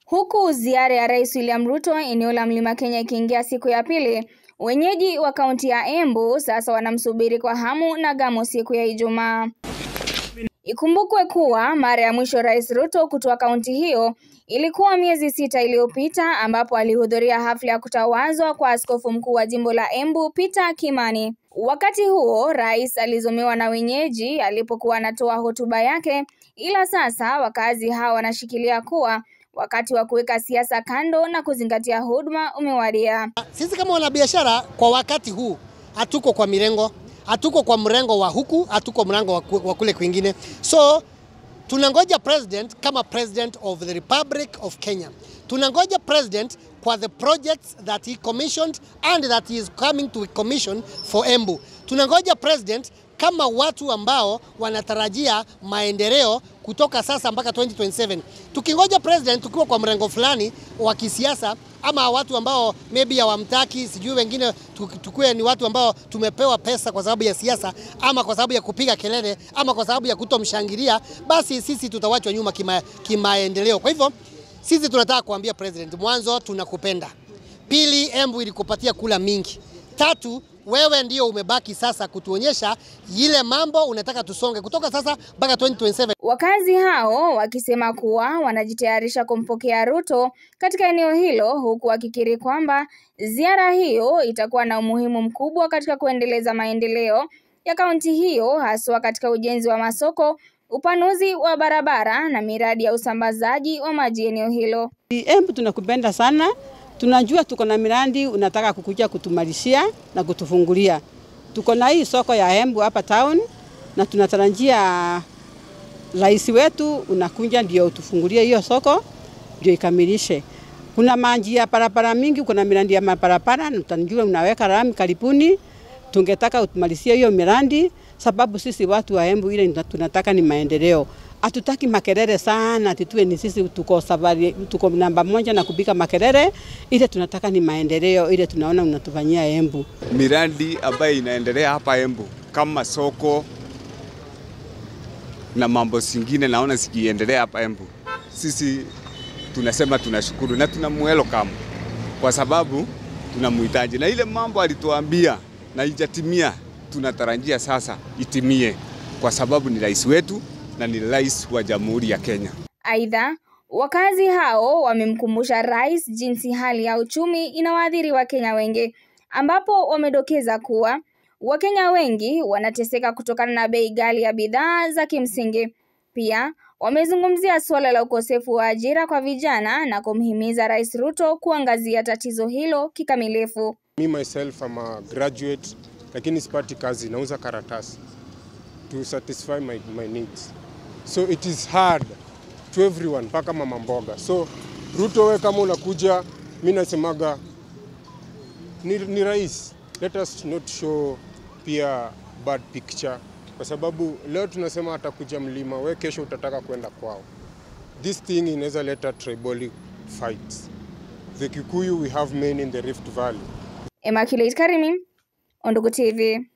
Huku ziara ya Rais William Ruto eneo la Mlima Kenya ikiingia siku ya pili, wenyeji wa kaunti ya Embu sasa wanamsubiri kwa hamu na gamu siku ya Ijumaa. Ikumbukwe kuwa mara ya mwisho Rais Ruto kutoa kaunti hiyo ilikuwa miezi 6 iliyopita, ambapo alihudhuria hafla ya kutawazwa kwa askofu mkuu wa jimbo la Embu Peter Kimani. Wakati huo rais alizomewa na wenyeji alipokuwa anatoa hotuba yake, ila sasa wakazi hawa wanashikilia kuwa wakati wa kuweka siasa kando na kuzingatia huduma umewadia. Sisi kama wanabiashara kwa wakati huu hatuko kwa mirengo, hatuko kwa mrengo wa huku, hatuko mrengo wa kule kwingine. So tunangoja president kama president of the Republic of Kenya. Tunangoja president kwa the projects that he commissioned and that he is coming to commission for Embu. Tunangoja president kama watu ambao wanatarajia maendeleo kutoka sasa mpaka 2027. Tukingoja president tukiwa kwa mrengo fulani wa kisiasa, ama watu ambao maybe hawamtaki, sijui wengine tukue ni watu ambao tumepewa pesa kwa sababu ya siasa, ama kwa sababu ya kupiga kelele, ama kwa sababu ya kutomshangilia, basi sisi tutawachwa nyuma kimaendeleo. Kwa hivyo sisi tunataka kuambia president, mwanzo tunakupenda. Pili, Embu ilikupatia kula mingi. Tatu, wewe ndio umebaki sasa kutuonyesha ile mambo unataka tusonge kutoka sasa mpaka 2027. Wakazi hao wakisema kuwa wanajitayarisha kumpokea Ruto katika eneo hilo, huku wakikiri kwamba ziara hiyo itakuwa na umuhimu mkubwa katika kuendeleza maendeleo ya kaunti hiyo, haswa katika ujenzi wa masoko, upanuzi wa barabara na miradi ya usambazaji wa maji eneo hilo. Embu tunakupenda sana. Tunajua tuko na miradi unataka kukuja kutumalishia na kutufungulia. Tuko na hii soko ya Embu hapa town na tunatarajia rais wetu unakuja ndio utufungulie hiyo soko ndio ikamilishe. Kuna maji ya barabara mingi, kuna miradi ya barabara na tunajua unaweka lami karibuni. Tungetaka utumalishie hiyo miradi sababu sisi watu wa Embu ile tunataka ni maendeleo. Hatutaki makelele sana, titue ni sisi tuko namba 1 na kubika makelele. Ile tunataka ni maendeleo, ile tunaona unatufanyia Embu. Miradi ambayo inaendelea hapa Embu kama soko na mambo singine naona sikiendelea hapa Embu. Sisi tunasema tunashukuru na tunamwelcome kwa sababu tunamhitaji, na ile mambo alituambia na ijatimia, tunatarajia sasa itimie kwa sababu ni rais wetu na ni rais wa Jamhuri ya Kenya. Aidha, wakazi hao wamemkumbusha rais jinsi hali ya uchumi inawaathiri Wakenya wengi, ambapo wamedokeza kuwa Wakenya wengi wanateseka kutokana na bei ghali ya bidhaa za kimsingi. Pia wamezungumzia suala la ukosefu wa ajira kwa vijana na kumhimiza Rais Ruto kuangazia tatizo hilo kikamilifu. Me myself am a graduate, lakini sipati kazi, nauza karatasi to satisfy my needs. So it is hard to everyone, mpaka mama mboga. So Ruto, we kama unakuja, mimi nasemaga ni rais, let us not show pia bad picture, kwa sababu leo tunasema atakuja mlima, we kesho utataka kwenda kwao. This thing inaweza leta tribal fights. The Kikuyu, we have men in the Rift Valley. Immaculate Karimi, Undugu TV.